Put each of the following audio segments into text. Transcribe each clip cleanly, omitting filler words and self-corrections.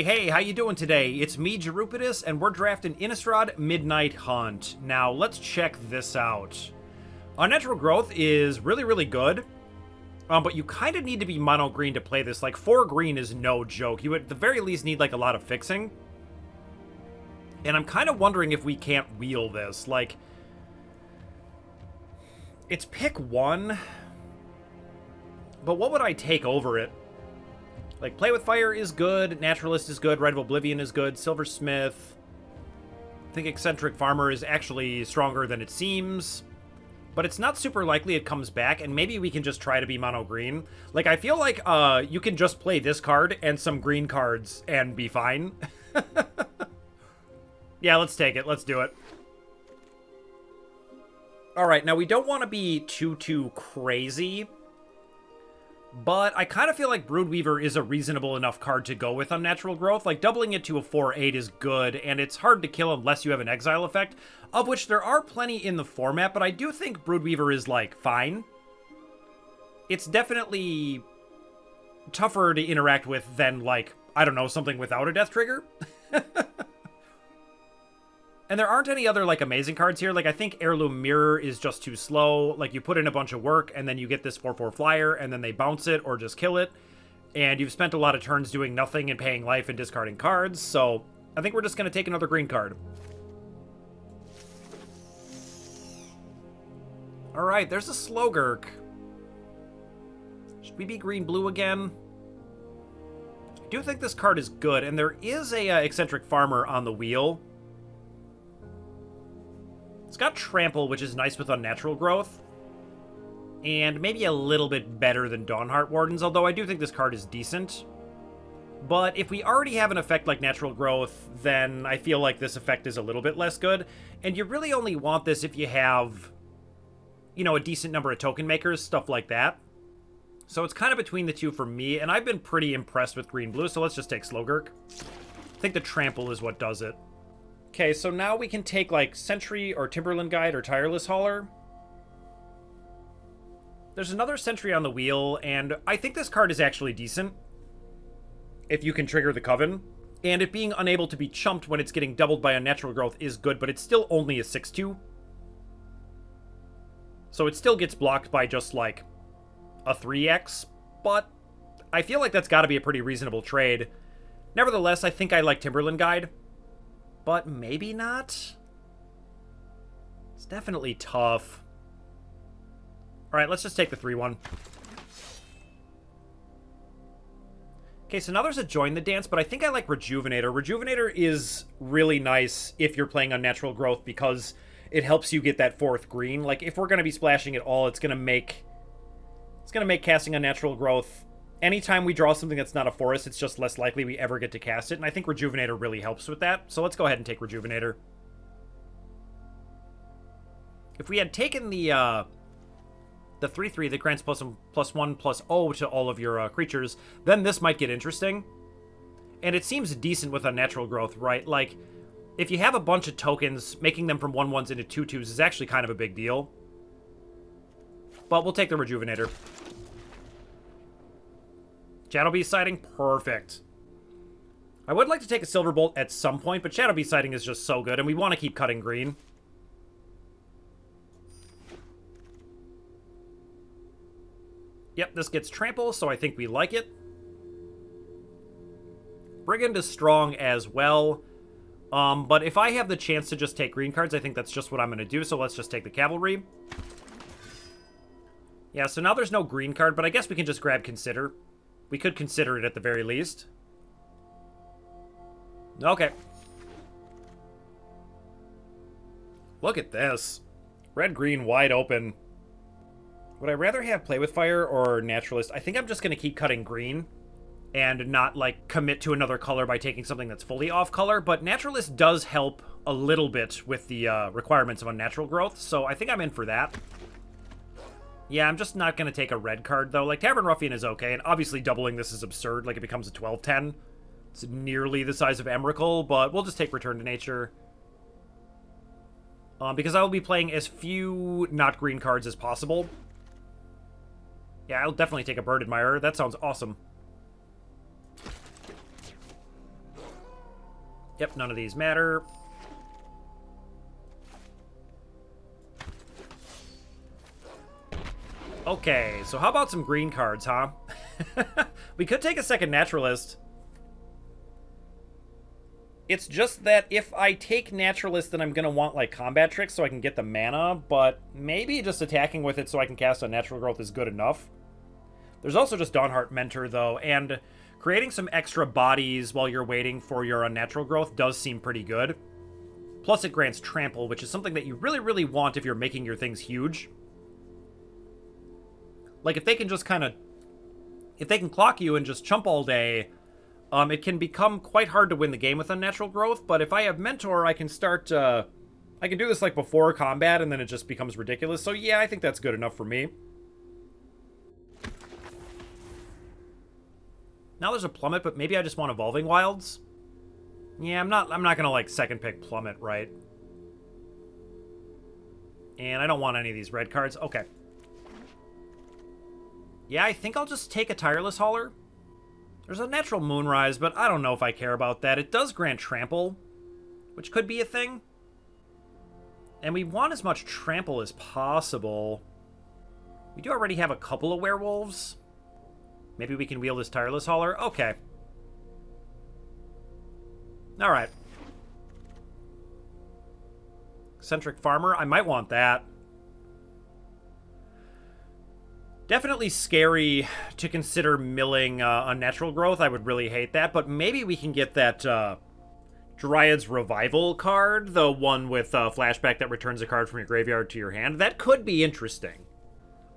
Hey, how you doing today? It's me, Jerupidus, and we're drafting Innistrad Midnight Hunt. Now, let's check this out. Unnatural Growth is really good, but you kind of need to be mono green to play this. Like, 4 green is no joke. You at the very least need, like, a lot of fixing. And I'm kind of wondering if we can't wheel this. Like, it's pick 1, but what would I take over it? Like, Play with Fire is good, Naturalist is good, Rite of Oblivion is good, Silversmith. I think Eccentric Farmer is actually stronger than it seems. But it's not super likely it comes back, and maybe we can just try to be mono green. Like, I feel like you can just play this card and some green cards and be fine. Yeah, let's take it. Let's do it. Alright, now we don't want to be too crazy. But I kind of feel like Broodweaver is a reasonable enough card to go with Unnatural Growth. Like, doubling it to a 4/8 is good, and it's hard to kill unless you have an Exile effect, of which there are plenty in the format, but I do think Broodweaver is, like, fine. It's definitely tougher to interact with than, like, I don't know, something without a death trigger. And there aren't any other, like, amazing cards here. Like, I think Heirloom Mirror is just too slow. Like, you put in a bunch of work, and then you get this 4/4 flyer, and then they bounce it or just kill it. And you've spent a lot of turns doing nothing and paying life and discarding cards. So, I think we're just going to take another green card. Alright, there's a Slogurk. Should we be green-blue again? I do think this card is good, and there is a Eccentric Farmer on the wheel. It's got Trample, which is nice with Unnatural Growth. And maybe a little bit better than Dawnheart Wardens, although I do think this card is decent. But if we already have an effect like Natural Growth, then I feel like this effect is a little bit less good. And you really only want this if you have, you know, a decent number of token makers, stuff like that. So it's kind of between the two for me, and I've been pretty impressed with green-blue, so let's just take Slogurk. I think the Trample is what does it. Okay, so now we can take, like, Sentry or Timberland Guide or Tireless Hauler. There's another Sentry on the wheel, and I think this card is actually decent if you can trigger the Coven. And it being unable to be chumped when it's getting doubled by Unnatural Growth is good, but it's still only a 6/2. So it still gets blocked by just, like, a 3x, but I feel like that's got to be a pretty reasonable trade. Nevertheless, I think I like Timberland Guide. But maybe not? It's definitely tough. Alright, let's just take the 3/1. Okay, so now there's a Join the Dance, but I think I like Rejuvenator. Rejuvenator is really nice if you're playing Unnatural Growth because it helps you get that 4th green. Like, if we're going to be splashing at all, it's going to make casting Unnatural Growth. Anytime we draw something that's not a forest, it's just less likely we ever get to cast it, and I think Rejuvenator really helps with that, so let's go ahead and take Rejuvenator. If we had taken the 3/3 that grants +1/+0 to all of your creatures, then this might get interesting. And it seems decent with Unnatural Growth, right? Like, if you have a bunch of tokens, making them from 1/1s into 2/2s is actually kind of a big deal. But we'll take the Rejuvenator. Shadow Beast Sighting, perfect. I would like to take a Silverbolt at some point, but Shadow Beast Sighting is just so good, and we want to keep cutting green. Yep, this gets Trample, so I think we like it. Brigand is strong as well. But if I have the chance to just take green cards, I think that's just what I'm going to do, so let's just take the Cavalry. Yeah, so now there's no green card, but I guess we can just grab Consider. We could consider it at the very least. Okay. Look at this. Red-green wide open. Would I rather have Play with Fire or Naturalist? I think I'm just going to keep cutting green and not, like, commit to another color by taking something that's fully off color, but Naturalist does help a little bit with the requirements of Unnatural Growth, so I think I'm in for that. Yeah, I'm just not going to take a red card, though. Like, Tavern Ruffian is okay, and obviously doubling this is absurd. Like, it becomes a 12/10. It's nearly the size of Emrakul, but we'll just take Return to Nature. Because I will be playing as few not green cards as possible. Yeah, I'll definitely take a Bird Admirer. That sounds awesome. Yep, none of these matter. Okay, so how about some green cards, huh? We could take a second Naturalist. It's just that if I take Naturalist, then I'm going to want, like, combat tricks so I can get the mana, but maybe just attacking with it so I can cast Unnatural Growth is good enough. There's also just Dawnheart Mentor, though, and creating some extra bodies while you're waiting for your Unnatural Growth does seem pretty good. Plus, it grants Trample, which is something that you really, really want if you're making your things huge. Like, if they can just kind of... If they can clock you and just chump all day... it can become quite hard to win the game with Unnatural Growth, but if I have Mentor, I can start, I can do this, like, before combat, and then it just becomes ridiculous. So, yeah, I think that's good enough for me. Now there's a Plummet, but maybe I just want Evolving Wilds. Yeah, I'm not gonna, like, second pick Plummet, right? And I don't want any of these red cards. Okay. Yeah, I think I'll just take a Tireless Hauler. There's a natural Moonrise, but I don't know if I care about that. It does grant Trample, which could be a thing. And we want as much Trample as possible. We do already have a couple of Werewolves. Maybe we can wield this Tireless Hauler. Okay. Alright. Eccentric Farmer. I might want that. Definitely scary to consider milling Unnatural Growth. I would really hate that, but maybe we can get that Dryad's Revival card, the one with flashback that returns a card from your graveyard to your hand. That could be interesting.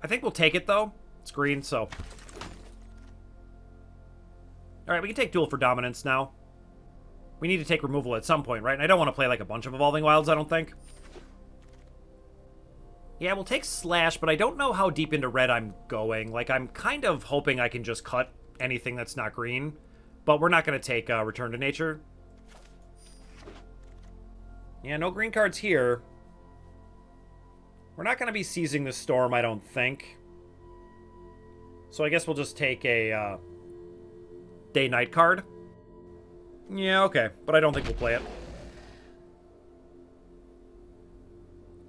I think we'll take it, though. It's green, so... Alright, we can take Duel for Dominance now. We need to take removal at some point, right? And I don't want to play like a bunch of Evolving Wilds, I don't think. Yeah, we'll take Slash, but I don't know how deep into red I'm going. Like, I'm kind of hoping I can just cut anything that's not green. But we're not going to take Return to Nature. Yeah, no green cards here. We're not going to be seizing the Storm, I don't think. So I guess we'll just take a Day-Night card. Yeah, okay, but I don't think we'll play it.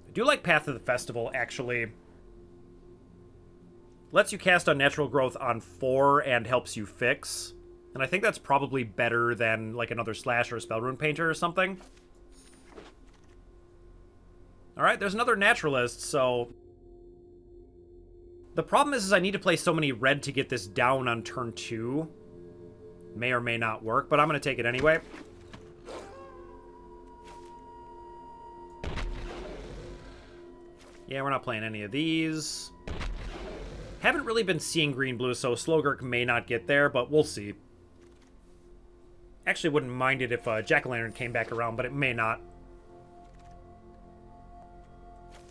I do like Path of the Festival, actually. Lets you cast Unnatural Growth on 4 and helps you fix. And I think that's probably better than, like, another Slash or a Spellrune Painter or something. Alright, there's another Naturalist, so... The problem is I need to play so many red to get this down on turn 2. May or may not work, but I'm going to take it anyway. Yeah, we're not playing any of these. Haven't really been seeing green-blue, so Slogurk may not get there, but we'll see. Actually wouldn't mind it if Jack-o'-lantern came back around, but it may not.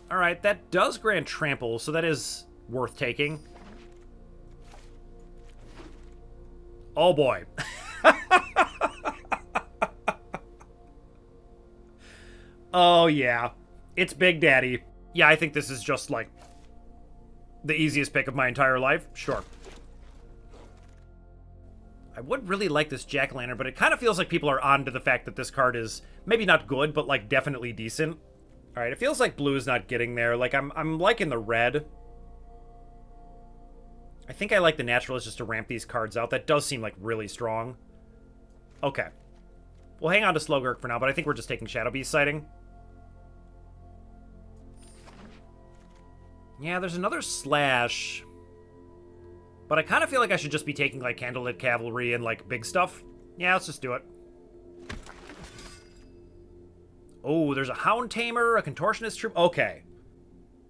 Alright, that does grant Trample, so that is worth taking. Oh boy. Oh yeah. It's Big Daddy. Yeah, I think this is just, like, the easiest pick of my entire life. Sure. I would really like this Jack-o'-lantern, but it kind of feels like people are on to the fact that this card is maybe not good, but, like, definitely decent. Alright, it feels like blue's not getting there. Like, I'm liking the red. I think I like the Naturalist just to ramp these cards out. That does seem, like, really strong. Okay. We'll hang on to Slogurk for now, but I think we're just taking Shadow Beast Sighting. Yeah, there's another Slash. But I kind of feel like I should just be taking, like, Candlelit Cavalry and, like, big stuff. Yeah, let's just do it. Oh, there's a Hound Tamer, a Contortionist Troop. Okay.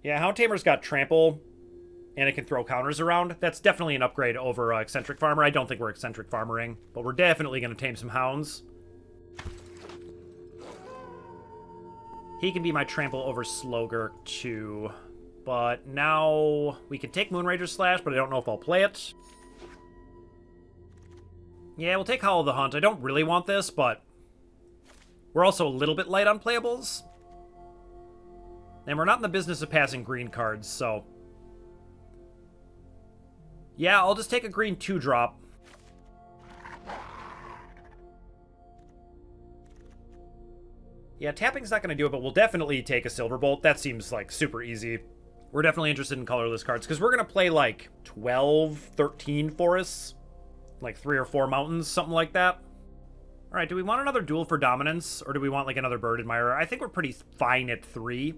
Yeah, Hound Tamer's got Trample, and it can throw counters around. That's definitely an upgrade over Eccentric Farmer. I don't think we're Eccentric Farmering, but we're definitely going to tame some Hounds. He can be my Trample over Slogurk, too. But now we can take Moonrager Slash, but I don't know if I'll play it. Yeah, we'll take Howl of the Hunt. I don't really want this, but we're also a little bit light on playables. And we're not in the business of passing green cards, so... Yeah, I'll just take a green 2-drop. Yeah, tapping's not going to do it, but we'll definitely take a Silver Bolt. That seems, like, super easy. We're definitely interested in colorless cards, because we're going to play, like, 12, 13 forests. Like, 3 or 4 mountains, something like that. Alright, do we want another duel for dominance, or do we want, like, another Bird Admirer? I think we're pretty fine at 3.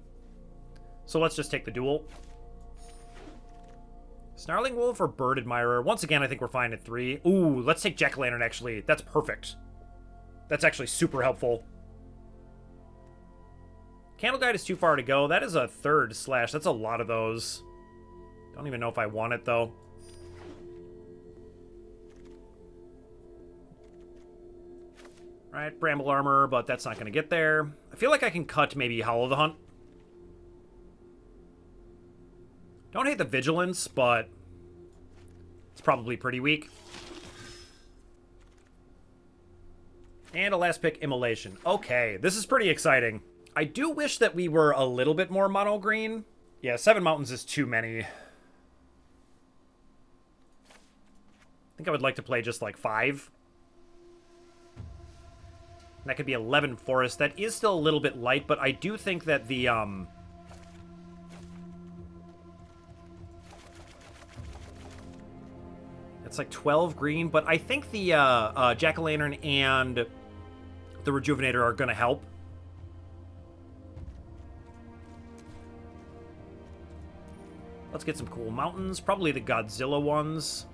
So let's just take the duel. Snarling Wolf or Bird Admirer? Once again, I think we're fine at 3. Ooh, let's take Jack-o'-lantern, actually. That's perfect. That's actually super helpful. Candle Guide is too far to go. That is a 3rd slash. That's a lot of those. Don't even know if I want it, though. Right, Bramble Armor, but that's not going to get there. I feel like I can cut maybe Hollow the Hunt. Don't hate the Vigilance, but it's probably pretty weak. And a last pick, Immolation. Okay, this is pretty exciting. I do wish that we were a little bit more mono green. Yeah, 7 mountains is too many. I think I would like to play just like 5. And that could be 11 forest. That is still a little bit light, but I do think that the it's like 12 green, but I think the Jack-o'-lantern and the Rejuvenator are going to help. Let's get some cool mountains. Probably the Godzilla ones.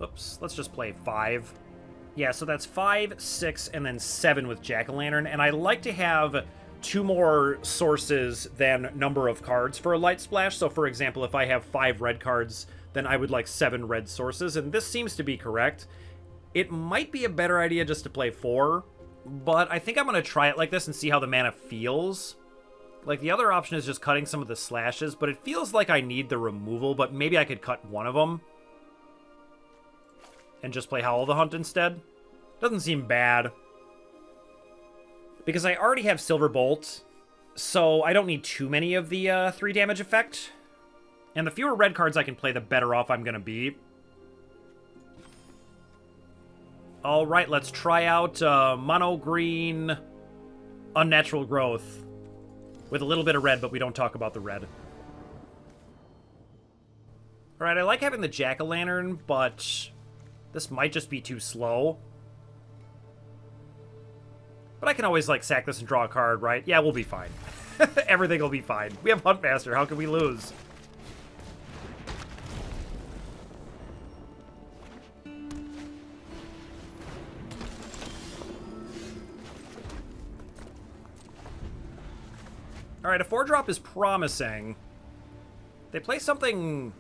Oops. Let's just play 5. Yeah, so that's 5, 6, and then 7 with Jack-o'-lantern. And I like to have 2 more sources than number of cards for a light splash. So, for example, if I have 5 red cards, then I would like 7 red sources. And this seems to be correct. It might be a better idea just to play 4. But I think I'm going to try it like this and see how the mana feels. Like, the other option is just cutting some of the slashes, but it feels like I need the removal, but maybe I could cut one of them. And just play Howl the Hunt instead. Doesn't seem bad. Because I already have Silver Bolt, so I don't need too many of the 3 damage effect. And the fewer red cards I can play, the better off I'm going to be. Alright, let's try out Mono Green Unnatural Growth. With a little bit of red, but we don't talk about the red. Alright, I like having the Jack-o'-lantern, but this might just be too slow. But I can always, like, sack this and draw a card, right? Yeah, we'll be fine. Everything will be fine. We have Huntmaster. How can we lose? Alright, a 4-drop is promising. They play something...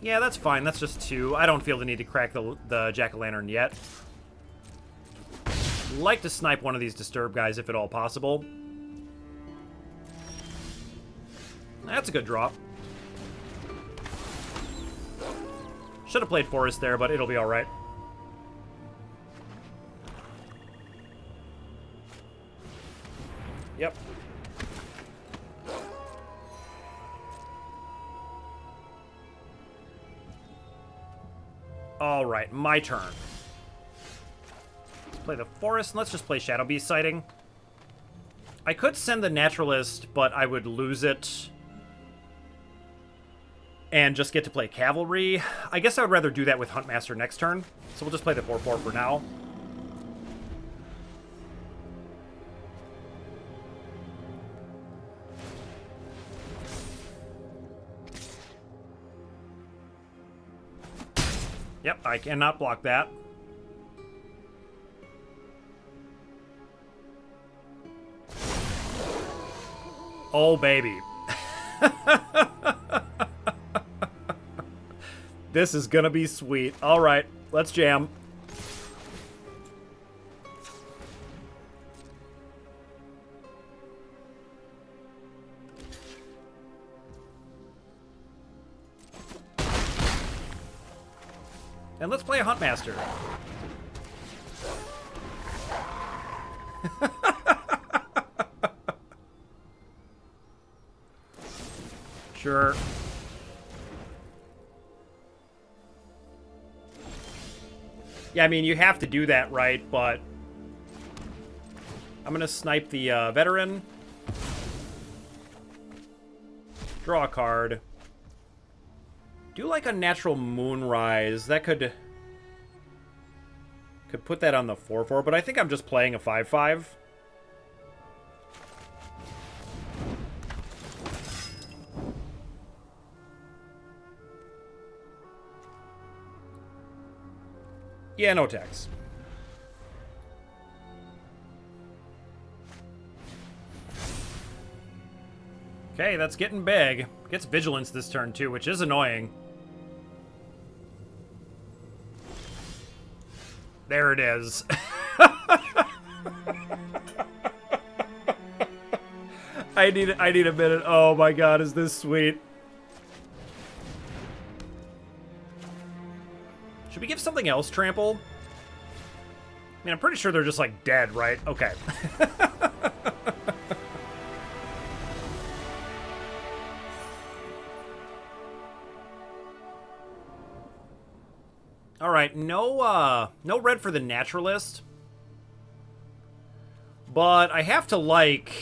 Yeah, that's fine. That's just 2. I don't feel the need to crack the Jack-o'-lantern yet. Like to snipe one of these Disturb guys if at all possible. That's a good drop. Should have played Forest there, but it'll be alright. Yep. Alright, my turn. Let's play the Forest, and let's just play Shadow Beast Sighting. I could send the Naturalist, but I would lose it. And just get to play Cavalry. I guess I would rather do that with Huntmaster next turn. So we'll just play the 4/4 for now. Yep, I cannot block that. Oh, baby. This is gonna be sweet. All right, let's jam. And let's play a Huntmaster. Sure. Yeah, I mean, you have to do that, right? But I'm going to snipe the veteran. Draw a card. Do like Unnatural Moonrise. That could put that on the 4/4, but I think I'm just playing a 5/5. Yeah, no tax. Okay, that's getting big. Gets Vigilance this turn, too, which is annoying. There it is. I need a minute. Oh my god, is this sweet. Should we give something else trample? I mean, I'm pretty sure they're just, like, dead, right? Okay. Alright, no red for the Naturalist. But I have to like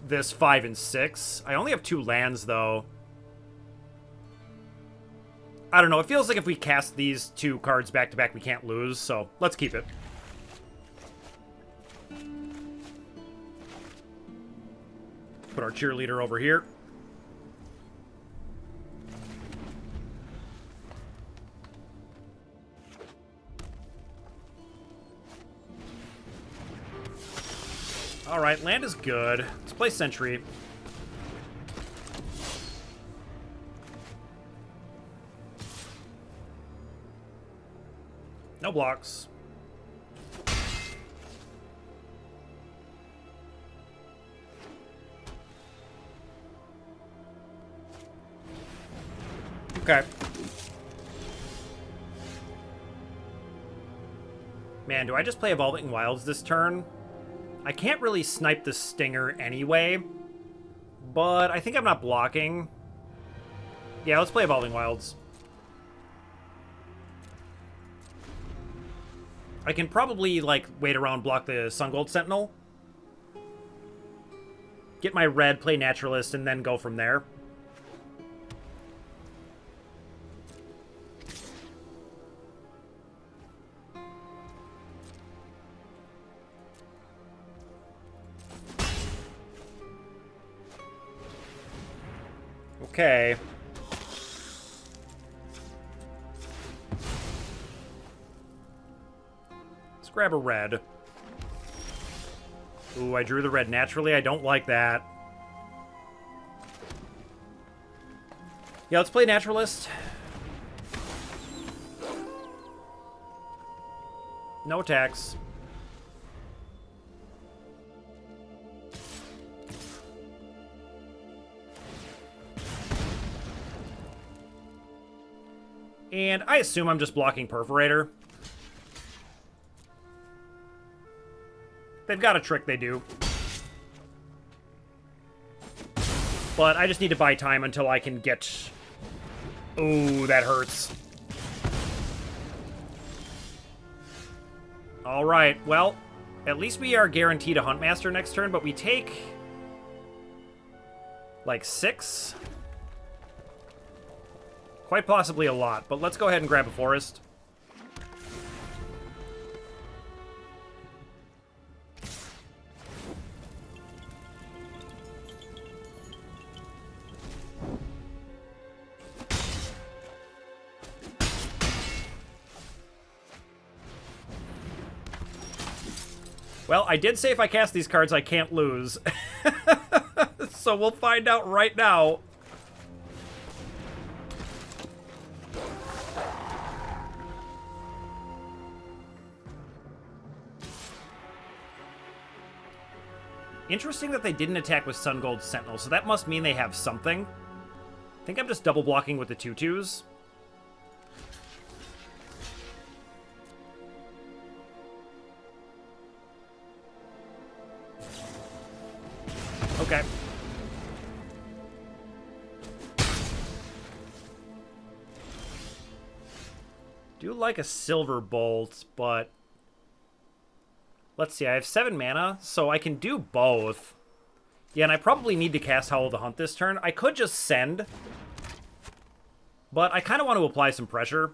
this 5 and 6. I only have 2 lands, though. I don't know, it feels like if we cast these 2 cards back-to-back, we can't lose, so let's keep it. Put our cheerleader over here. Alright, land is good. Let's play Sentry. No blocks. Okay. Man, do I just play Evolving Wilds this turn? I can't really snipe the Stinger anyway, but I think I'm not blocking. Yeah, let's play Evolving Wilds. I can probably, like, wait around, block the Sungold Sentinel. Get my red, play Naturalist, and then go from there. Okay. Let's grab a red. Ooh, I drew the red naturally. I don't like that. Yeah, let's play Naturalist. No attacks. And I assume I'm just blocking Perforator. They've got a trick they do. But I just need to buy time until I can get... Ooh, that hurts. Alright, well, at least we are guaranteed a Huntmaster next turn, but we take... like 6? Quite possibly a lot, but let's go ahead and grab a forest. Well, I did say if I cast these cards, I can't lose. So we'll find out right now. Interesting that they didn't attack with Sungold Sentinel, so that must mean they have something. I think I'm just double blocking with the 2/2s. Okay. Do like a Silver Bolt, but... Let's see, I have 7 mana, so I can do both. Yeah, and I probably need to cast Howl the Hunt this turn. I could just send, but I kind of want to apply some pressure.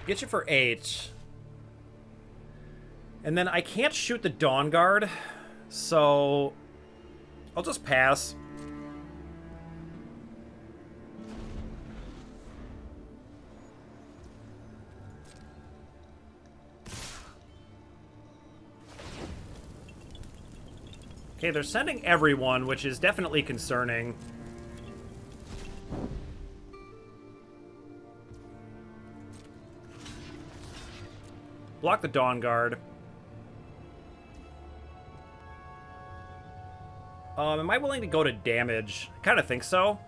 Get you for 8. And then I can't shoot the Dawn Guard, so I'll just pass. Okay, they're sending everyone, which is definitely concerning. Block the Dawn Guard. Am I willing to go to damage? I kind of think so.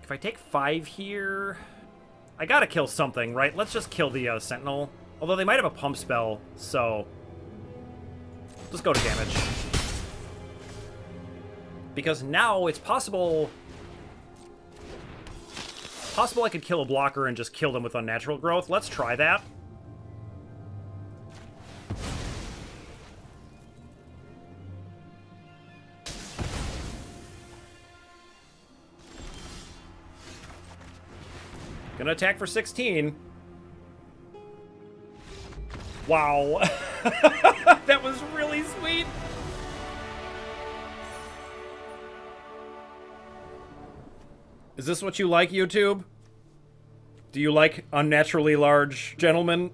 If I take 5 here... I gotta kill something, right? Let's just kill the Sentinel. Although they might have a pump spell, so... Just go to damage. Because now it's possible... Possible I could kill a blocker and just kill them with Unnatural Growth. Let's try that. Gonna attack for 16. Wow. That was really sweet. Is this what you like, YouTube? Do you like unnaturally large gentlemen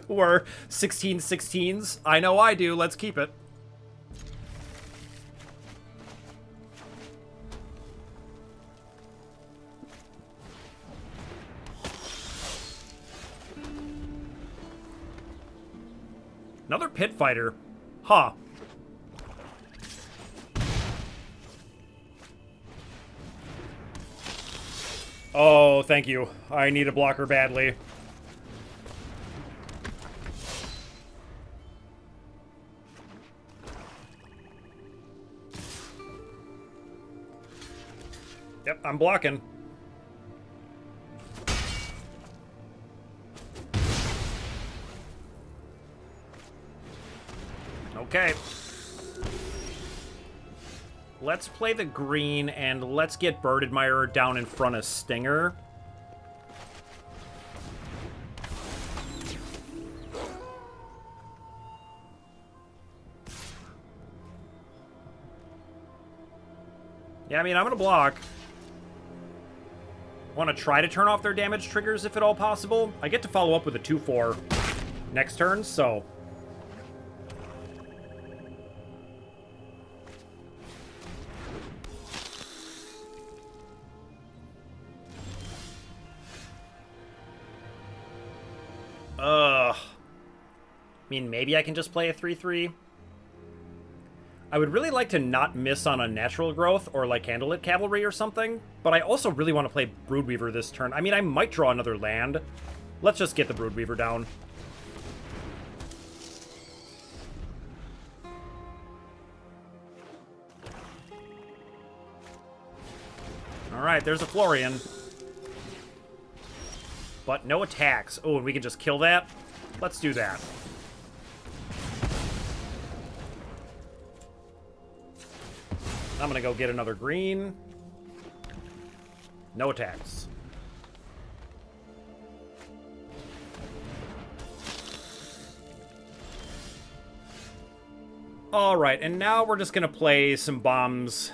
who are 16/16s? I know I do. Let's keep it. Another pit fighter. Huh. Oh, thank you. I need a blocker badly. Yep, I'm blocking. Okay. Let's play the green, and let's get Bird Admirer down in front of Stinger. Yeah, I mean, I'm gonna block. Want to try to turn off their damage triggers if at all possible. I get to follow up with a 2/4 next turn, so... I mean, maybe I can just play a 3/3. I would really like to not miss on Unnatural Growth or like Candlelit Cavalry or something, but I also really want to play Broodweaver this turn. I mean, I might draw another land. Let's just get the Broodweaver down. Alright, there's a Florian. But no attacks. Oh, and we can just kill that? Let's do that. I'm gonna go get another green. No attacks. Alright, and now we're just gonna play some bombs.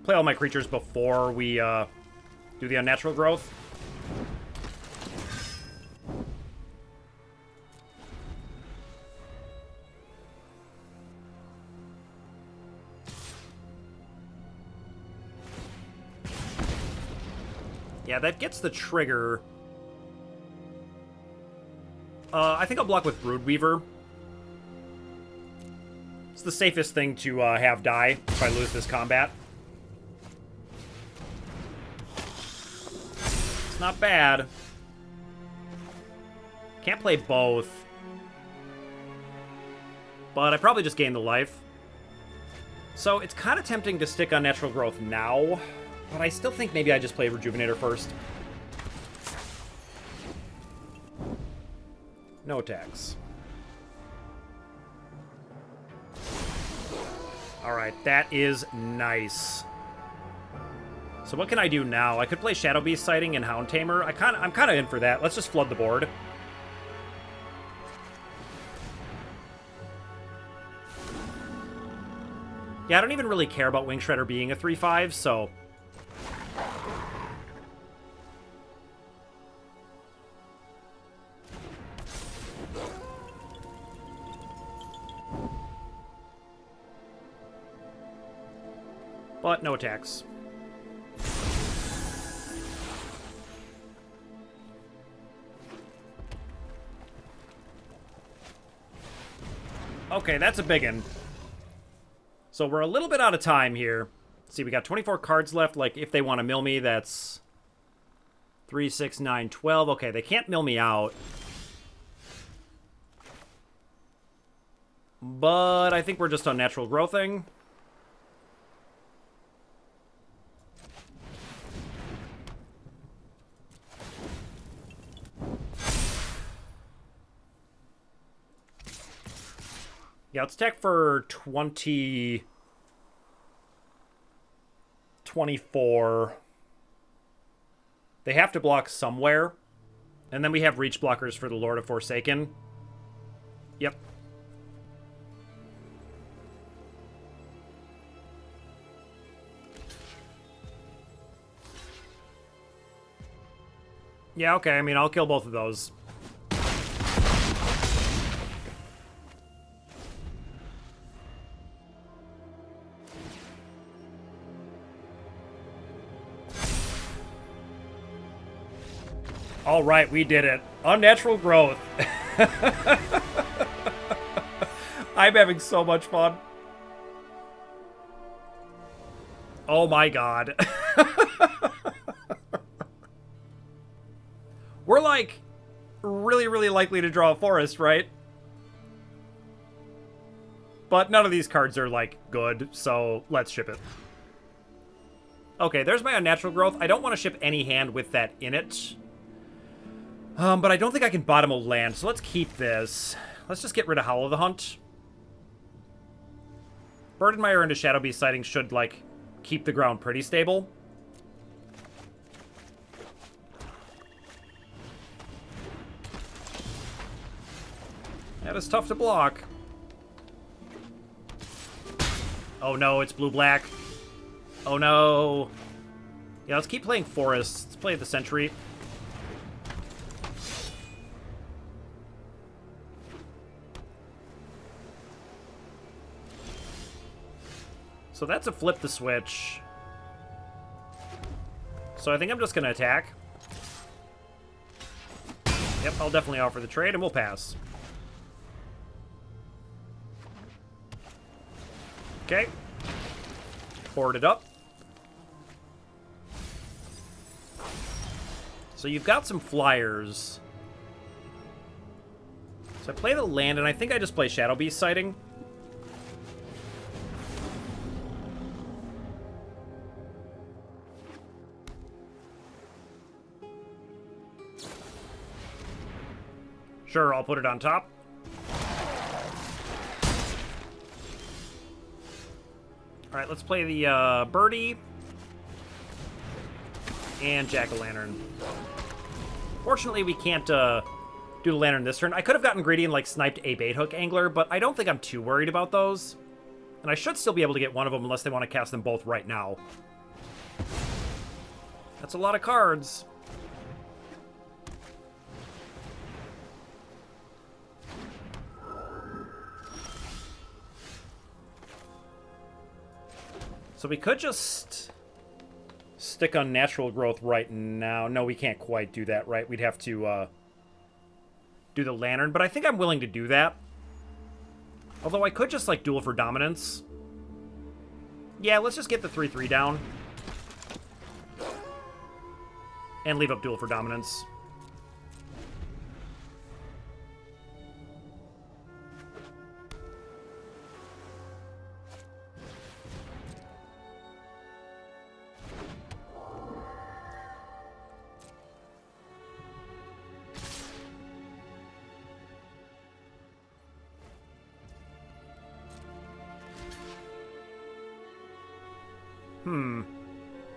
Play all my creatures before we do the Unnatural Growth. Yeah, that gets the trigger. I think I'll block with Broodweaver. It's the safest thing to have die if I lose this combat. It's not bad. Can't play both. But I probably just gained the life. So it's kind of tempting to stick on Natural Growth now. But I still think maybe I just play Rejuvenator first. No attacks. Alright, that is nice. So what can I do now? I could play Shadow Beast Sighting and Hound Tamer. I'm kind of in for that. Let's just flood the board. Yeah, I don't even really care about Wing Shredder being a 3/5, so... But no attacks. Okay, that's a big one. So we're a little bit out of time here. Let's see, we got 24 cards left. Like, if they want to mill me, that's 3, 6, 9, 12. Okay, they can't mill me out. But I think we're just on Natural Growthing. Yeah, let's attack for 20... 24. They have to block somewhere. And then we have reach blockers for the Lord of Forsaken. Yep. Yeah, okay, I mean, I'll kill both of those. All right, we did it. Unnatural Growth. I'm having so much fun. Oh my god. We're like really, really likely to draw a forest, right? But none of these cards are like good, so let's ship it. Okay, there's my Unnatural Growth. I don't want to ship any hand with that in it. But I don't think I can bottom a land, so let's keep this. Let's just get rid of Howl the Hunt. Burdenmire into Shadow Beast Sighting should, like, keep the ground pretty stable. That is tough to block. Oh no, it's blue-black. Oh no. Yeah, let's keep playing Forests. Let's play the Sentry. So that's a flip the switch. So I think I'm just going to attack. Yep, I'll definitely offer the trade, and we'll pass. Okay. Board it up. So you've got some flyers. So I play the land, and I think I just play Shadow Beast Sighting. Sure, I'll put it on top. Alright, let's play the Birdie. And Jack-o'-lantern. Fortunately, we can't do the Lantern this turn. I could have gotten greedy and, like, sniped a Baithook Angler, but I don't think I'm too worried about those. And I should still be able to get one of them unless they want to cast them both right now. That's a lot of cards. So we could just stick on Natural Growth right now. No, we can't quite do that, right? We'd have to do the Lantern, but I think I'm willing to do that. Although I could just, like, duel for dominance. Yeah, let's just get the 3/3 down. And leave up duel for dominance.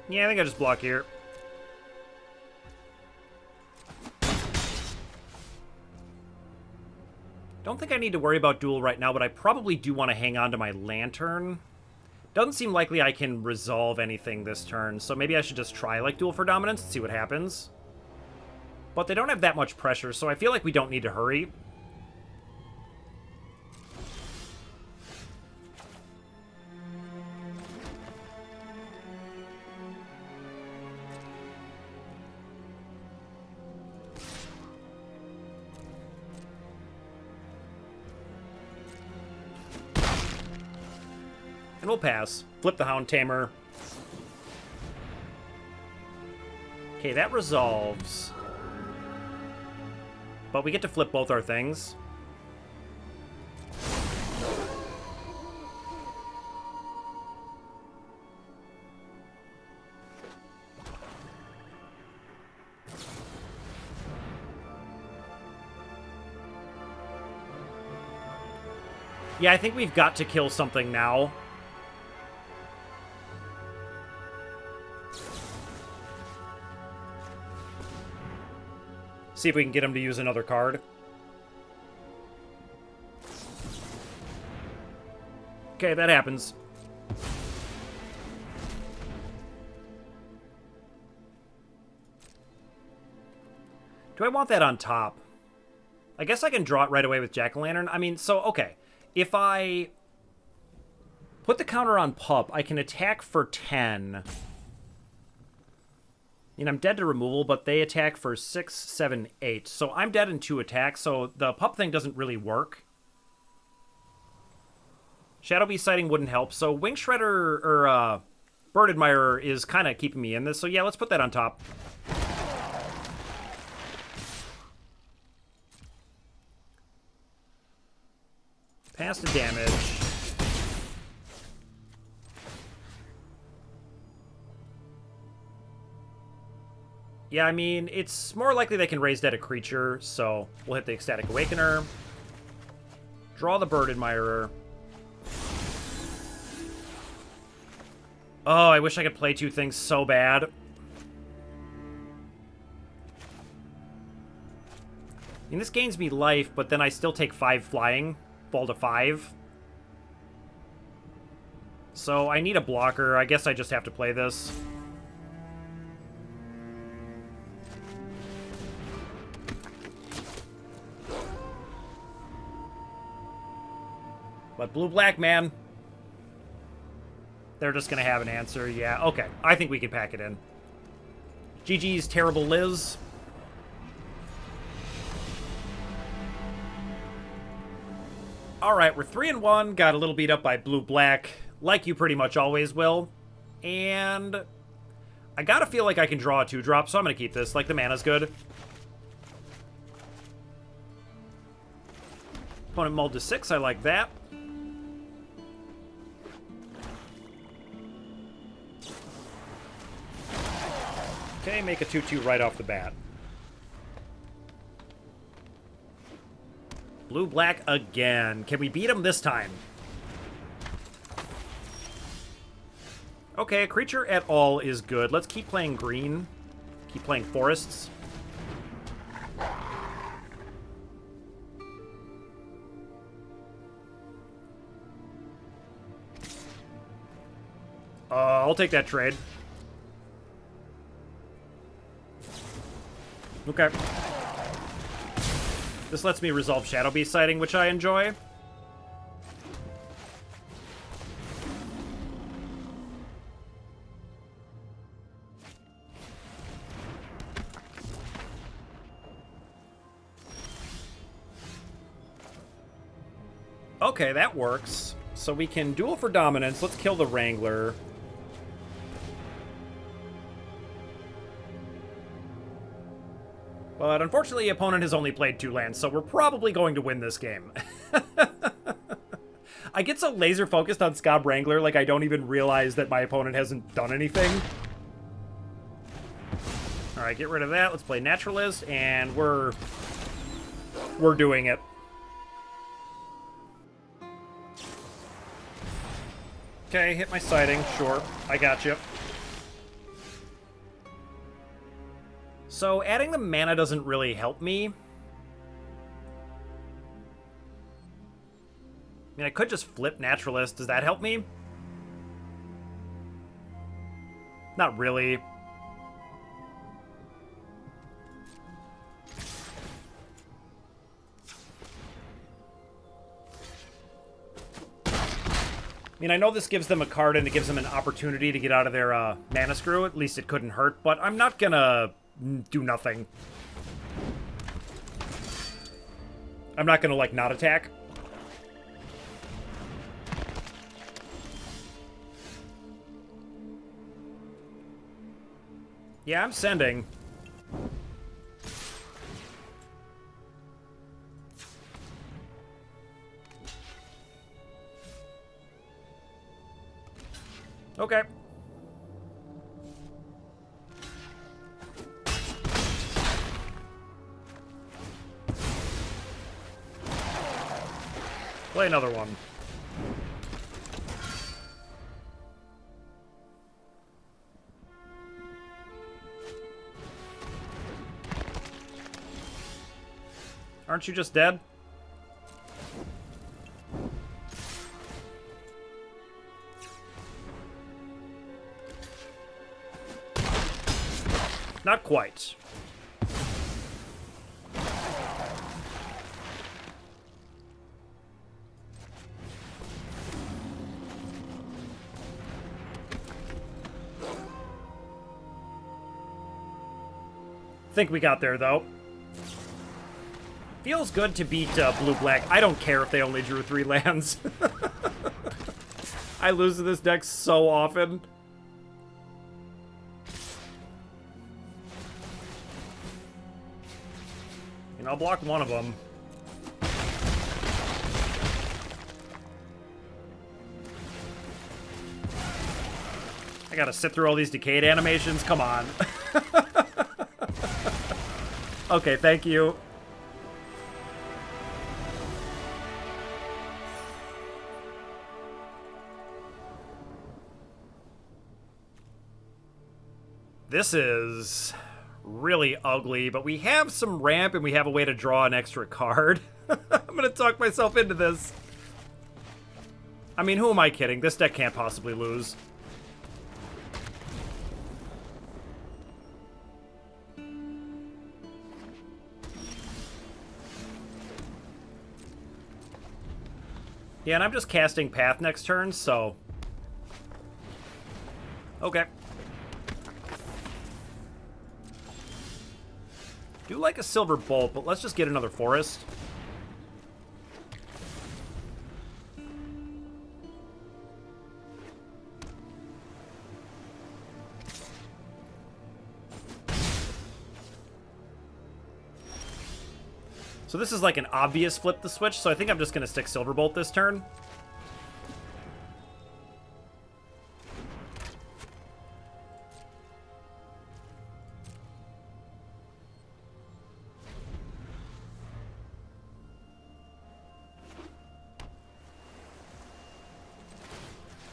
Yeah, I think I just block here. Don't think I need to worry about duel right now, but I probably do want to hang on to my lantern. Doesn't seem likely I can resolve anything this turn, so maybe I should just try, like, duel for dominance and see what happens. But they don't have that much pressure, so I feel like we don't need to hurry. And we'll pass. Flip the Hound Tamer. Okay, that resolves. But we get to flip both our things. Yeah, I think we've got to kill something now. See if we can get him to use another card. Okay, that happens. Do I want that on top? I guess I can draw it right away with Jack-o'-lantern. I mean, so, okay. If I put the counter on pup, I can attack for 10. And I'm dead to removal, but they attack for 6, 7, 8. So I'm dead in 2 attacks, so the pup thing doesn't really work. Shadow Beast Sighting wouldn't help, so Wing Shredder, or Bird Admirer is kind of keeping me in this. So yeah, let's put that on top. Pass the damage. Yeah, I mean, it's more likely they can raise dead a creature, so we'll hit the Ecstatic Awakener. Draw the Bird Admirer. Oh, I wish I could play 2 things so bad. I mean, this gains me life, but then I still take 5 flying. Fall to 5. So I need a blocker. I guess I just have to play this. But blue-black, man. They're just going to have an answer. Yeah, okay. I think we can pack it in. GG's Terrible Liz. Alright, we're 3-1. Got a little beat up by blue-black, like you pretty much always will. And I gotta feel like I can draw a 2-drop, so I'm going to keep this. Like, the mana's good. Opponent mulled to 6. I like that. Okay, make a 2-2 right off the bat. Blue-black again. Can we beat him this time? Okay, a creature at all is good. Let's keep playing green. Keep playing forests. I'll take that trade. Okay. This lets me resolve Shadow Beast Sighting, which I enjoy. Okay, that works. So we can duel for dominance. Let's kill the Wrangler. But unfortunately, the opponent has only played 2 lands, so we're probably going to win this game. I get so laser focused on Scab Wrangler, like I don't even realize that my opponent hasn't done anything. Alright, get rid of that. Let's play Naturalist, and we're doing it. Okay, hit my sighting. Sure, I got you. So adding the mana doesn't really help me. I mean, I could just flip Naturalist. Does that help me? Not really. I mean, I know this gives them a card and it gives them an opportunity to get out of their mana screw. At least it couldn't hurt, but I'm not gonna do nothing. I'm not gonna, like, not attack. Yeah, I'm sending. Okay. Play another one. Aren't you just dead? Not quite. Think we got there, though. Feels good to beat blue-black. I don't care if they only drew 3 lands. I lose to this deck so often. And I'll block one of them. I gotta sit through all these Decayed animations? Come on. Okay, thank you. This is really ugly, but we have some ramp and we have a way to draw an extra card. I'm gonna talk myself into this. I mean, who am I kidding? This deck can't possibly lose. Yeah, and I'm just casting Path next turn, so... Okay. Do like a Silver Bolt, but let's just get another Forest. So this is like an obvious flip the switch, so I think I'm just going to stick Silverbolt this turn.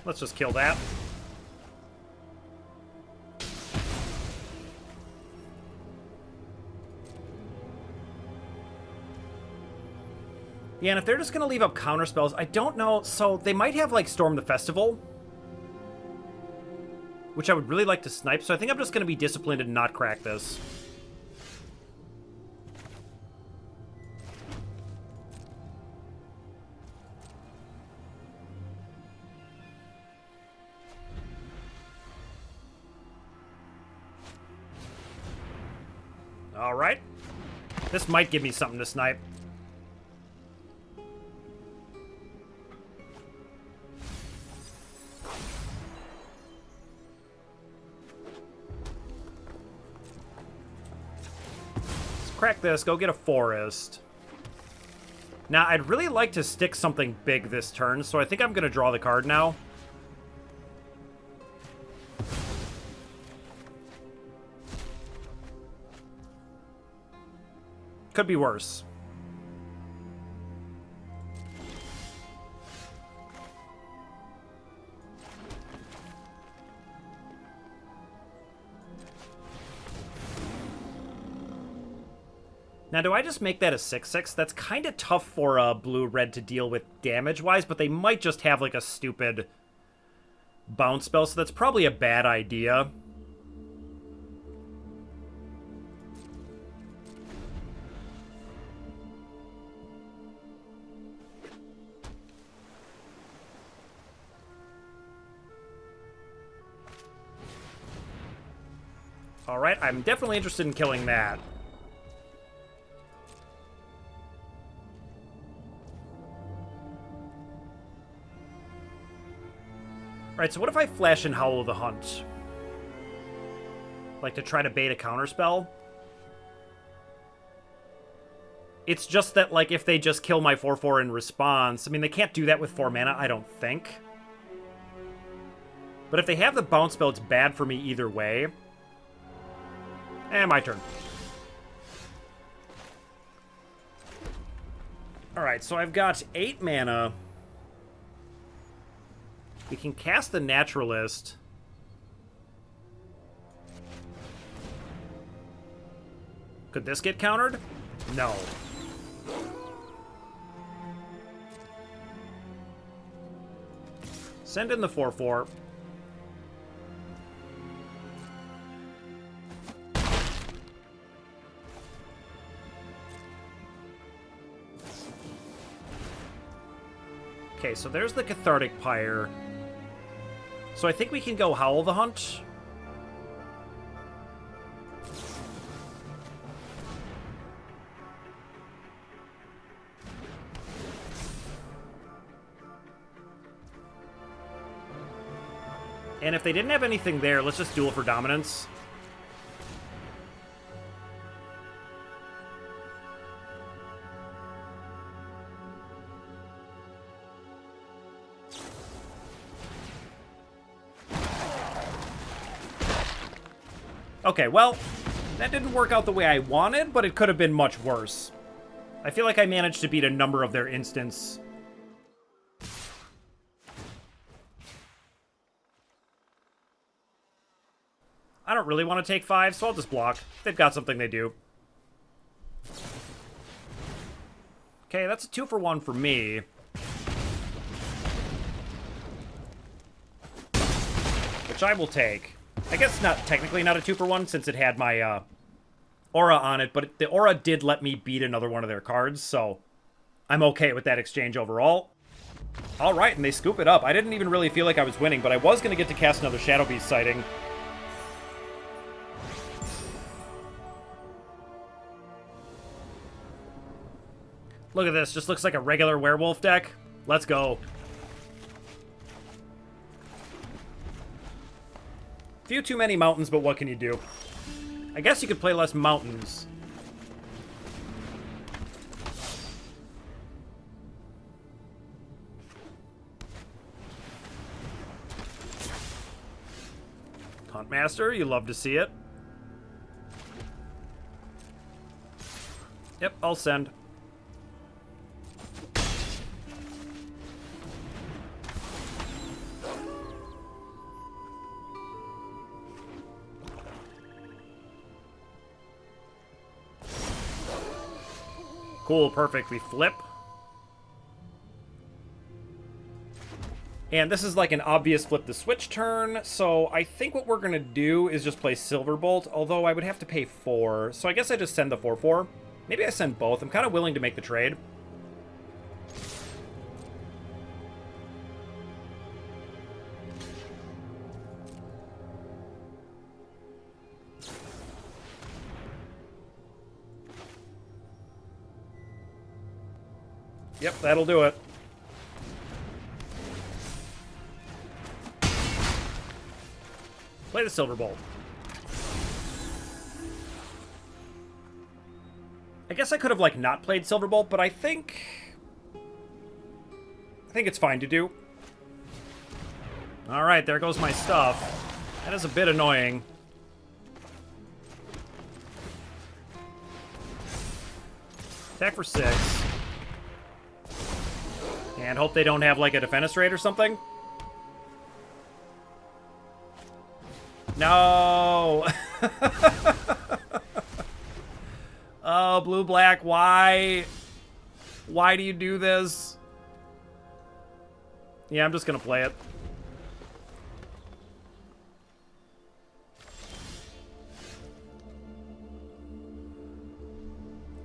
Let's just kill that. Yeah, and if they're just going to leave up counter spells, I don't know. So they might have, like, Storm the Festival, which I would really like to snipe. So I think I'm just going to be disciplined and not crack this. All right. This might give me something to snipe. crack this, go get a forest. Now, I'd really like to stick something big this turn, so I think I'm going to draw the card now. Could be worse. Now, do I just make that a 6/6? That's kind of tough for blue-red to deal with damage-wise, but they might just have, like, a stupid bounce spell, so that's probably a bad idea. Alright, I'm definitely interested in killing that. Alright, so what if I flash in Howl of the Hunt? Like, to try to bait a counterspell? It's just that, like, if they just kill my 4/4 in response... I mean, they can't do that with 4 mana, I don't think. But if they have the bounce spell, it's bad for me either way. My turn. Alright, so I've got 8 mana... We can cast the Naturalist. Could this get countered? No. Send in the 4/4. Okay, so there's the Cathartic Pyre. So I think we can go Howl the Hunt. And if they didn't have anything there, let's just duel for dominance. Okay, well, that didn't work out the way I wanted, but it could have been much worse. I feel like I managed to beat a number of their instants. I don't really want to take 5, so I'll just block. They've got something they do. Okay, that's a 2-for-1 for me. Which I will take. I guess not technically not a 2-for-1 since it had my aura on it, but the aura did let me beat another one of their cards, so I'm okay with that exchange overall. Alright, and they scoop it up. I didn't even really feel like I was winning, but I was going to get to cast another Shadow Beast sighting. Look at this, just looks like a regular werewolf deck. Let's go. Few too many mountains, but what can you do? I guess you could play less mountains. Huntmaster, you love to see it. Yep, I'll send. Cool, perfect. We flip. And this is like an obvious flip the switch turn, so I think what we're going to do is just play Silverbolt, although I would have to pay 4, so I guess I just send the 4/4. Maybe I send both. I'm kind of willing to make the trade. Yep, that'll do it. Play the Silverbolt. I guess I could have, like, not played Silverbolt, but I think it's fine to do. Alright, there goes my stuff. That is a bit annoying. Attack for 6. And hope they don't have, like, a Defenestrate or something. No! Oh, blue-black, why? Why do you do this? Yeah, I'm just gonna play it.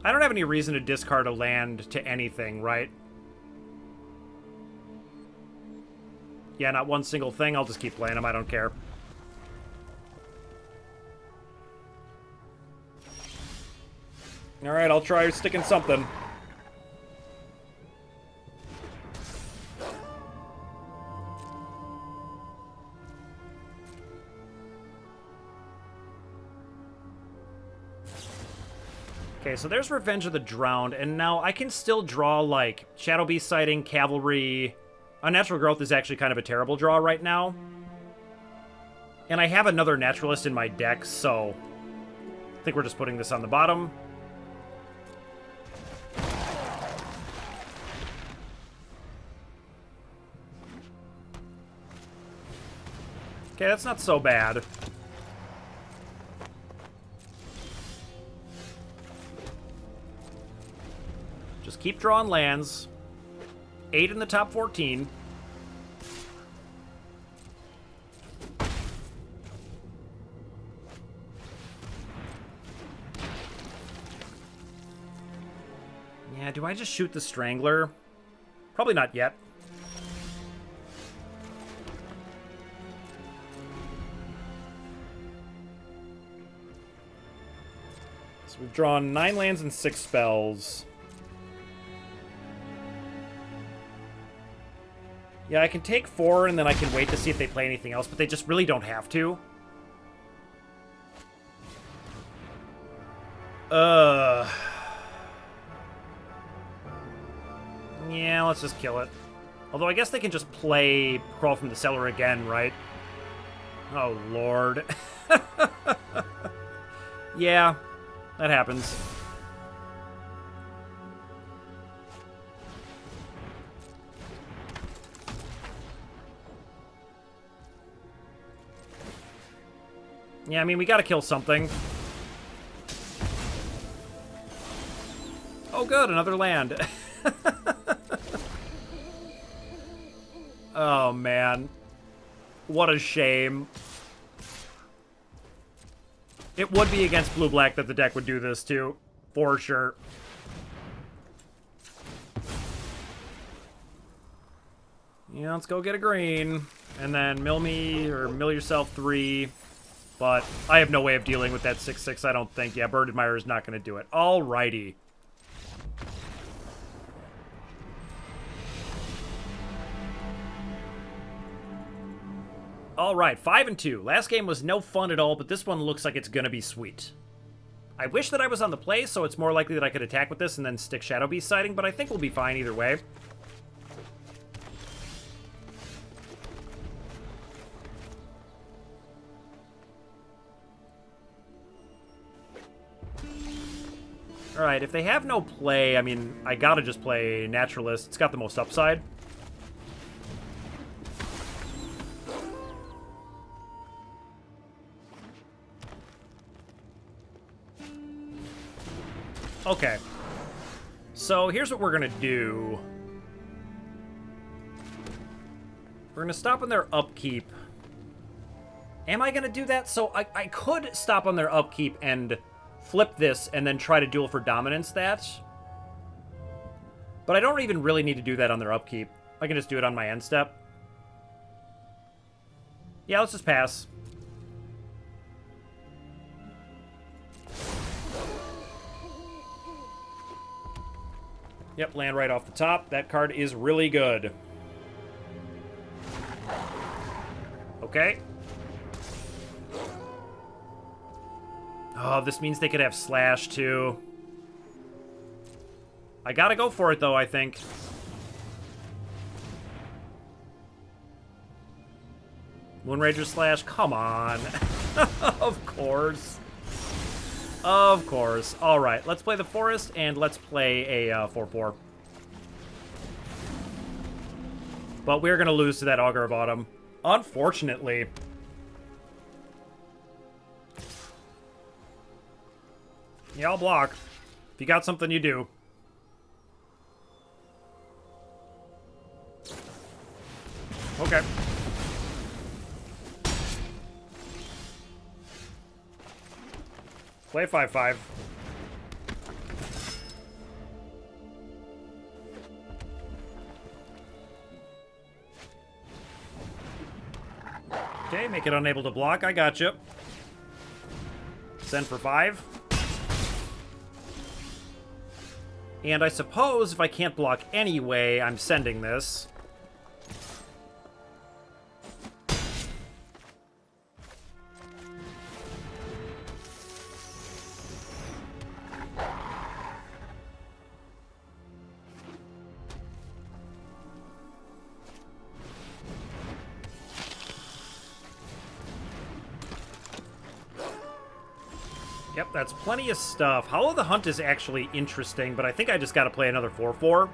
I don't have any reason to discard a land to anything, right? Yeah, not one single thing. I'll just keep playing them. I don't care. Alright, I'll try sticking something. Okay, so there's Revenge of the Drowned, and now I can still draw, like, Shadow Beast Sighting, Cavalry. Unnatural Growth is actually kind of a terrible draw right now. And I have another Naturalist in my deck, so I think we're just putting this on the bottom. Okay, that's not so bad. Just keep drawing lands. 8 in the top 14. Yeah, do I just shoot the Strangler? Probably not yet. So we've drawn 9 lands and 6 spells. Yeah, I can take 4, and then I can wait to see if they play anything else, but they just really don't have to. Yeah, let's just kill it. Although I guess they can just play Crawl from the Cellar again, right? Oh, Lord. Yeah, that happens. Yeah, I mean, we gotta kill something. Oh, good, another land. Oh, man. What a shame. It would be against blue-black that the deck would do this, too. For sure. Yeah, let's go get a green. And then mill me, or mill yourself 3. But I have no way of dealing with that 6/6, I don't think. Yeah, Bird Admirer is not going to do it. Alrighty. Alright, 5-2. Last game was no fun at all, but this one looks like it's going to be sweet. I wish that I was on the play, so it's more likely that I could attack with this and then stick Shadow Beast Sighting, but I think we'll be fine either way. Alright, if they have no play, I mean, I gotta just play Naturalist. It's got the most upside. Okay. So here's what we're gonna do. We're gonna stop on their upkeep. Am I gonna do that? So I could stop on their upkeep and flip this and then try to duel for dominance that. But I don't even really need to do that on their upkeep. I can just do it on my end step. Yeah, let's just pass. Yep, land right off the top. That card is really good. Okay. Oh, this means they could have Slash, too. I gotta go for it, though, I think. Moonrager Slash, come on. Of course. Of course. Alright, let's play the Forest, and let's play a 4-4. But we're gonna lose to that Augur of Autumn. Unfortunately. Yeah, I'll block. If you got something, you do. Okay. Play 5-5. Okay, make it unable to block. I gotcha. Send for 5. And I suppose if I can't block anyway, I'm sending this. Yep, that's plenty of stuff. Hollow the Hunt is actually interesting, but I think I just gotta play another 4-4.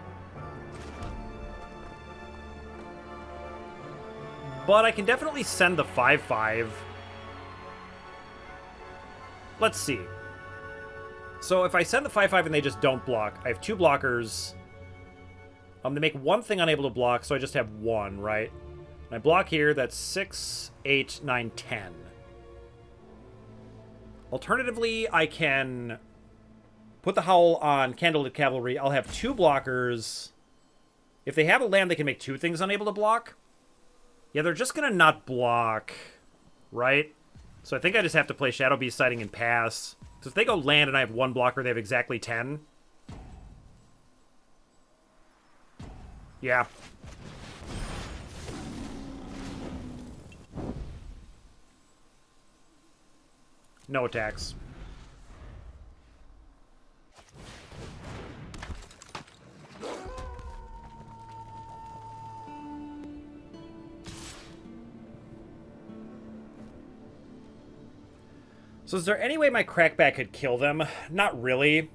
But I can definitely send the 5-5. Let's see. So if I send the 5-5 and they just don't block, I have 2 blockers. They make one thing unable to block, so I just have 1, right? And I block here, that's 6, 8, 9, 10. Alternatively, I can put the Howl on Candlelit Cavalry. I'll have 2 blockers. If they have a land, they can make 2 things unable to block. Yeah, they're just going to not block, right? So I think I just have to play Shadow Beast Sighting and pass. So if they go land and I have 1 blocker, they have exactly 10. Yeah. No attacks. So is there any way my crackback could kill them? Not really.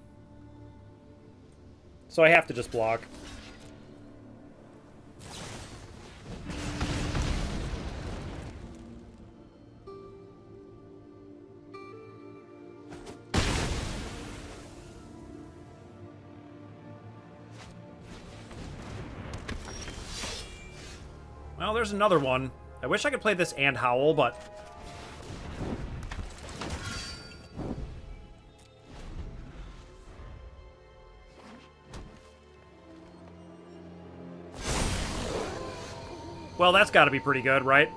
So I have to just block. Well, there's another one. I wish I could play this and Howl, but... well, that's got to be pretty good, right?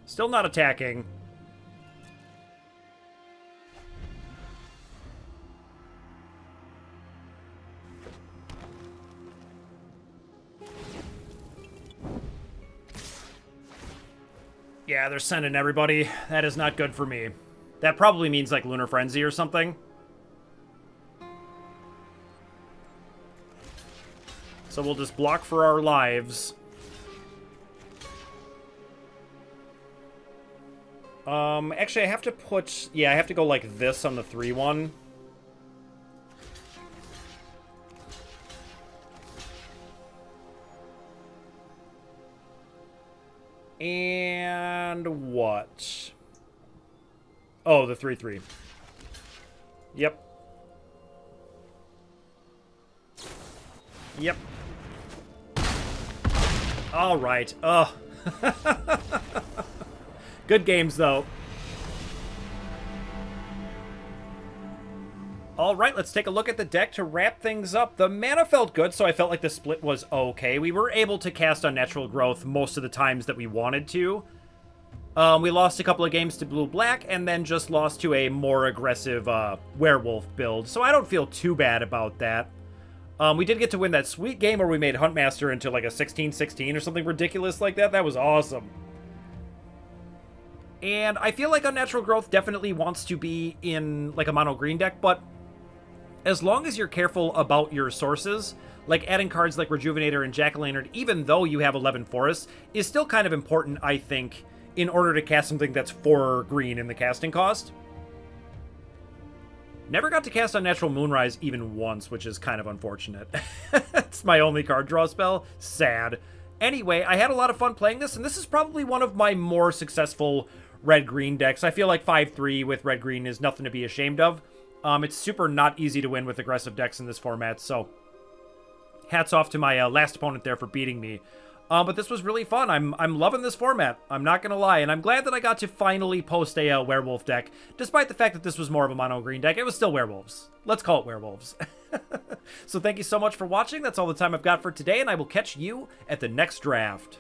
Still not attacking. Yeah, they're sending everybody. That is not good for me. That probably means, like, Lunar Frenzy or something. So we'll just block for our lives. Actually, I have to put... yeah, I have to go like this on the 3-1. And what? Oh, the 3-3. Yep. Yep. All right. Ugh. Good games, though. All right, let's take a look at the deck to wrap things up. The mana felt good, so I felt like the split was okay. We were able to cast Unnatural Growth most of the times that we wanted to. We lost a couple of games to blue-black, and then just lost to a more aggressive werewolf build, so I don't feel too bad about that. We did get to win that sweet game where we made Huntmaster into like a 16-16 or something ridiculous like that. That was awesome. And I feel like Unnatural Growth definitely wants to be in like a mono green deck, but as long as you're careful about your sources, like adding cards like Rejuvenator and Jack-o'-lantern, even though you have 11 forests, is still kind of important, I think, in order to cast something that's 4 green in the casting cost. Never got to cast Unnatural Moonrise even once, which is kind of unfortunate. It's my only card draw spell. Sad. Anyway, I had a lot of fun playing this, and this is probably one of my more successful red-green decks. I feel like 5-3 with red-green is nothing to be ashamed of. It's super not easy to win with aggressive decks in this format, so hats off to my last opponent there for beating me. But this was really fun. I'm loving this format. I'm not going to lie. And I'm glad that I got to finally post a werewolf deck. Despite the fact that this was more of a mono green deck, it was still werewolves. Let's call it werewolves. So thank you so much for watching. That's all the time I've got for today, and I will catch you at the next draft.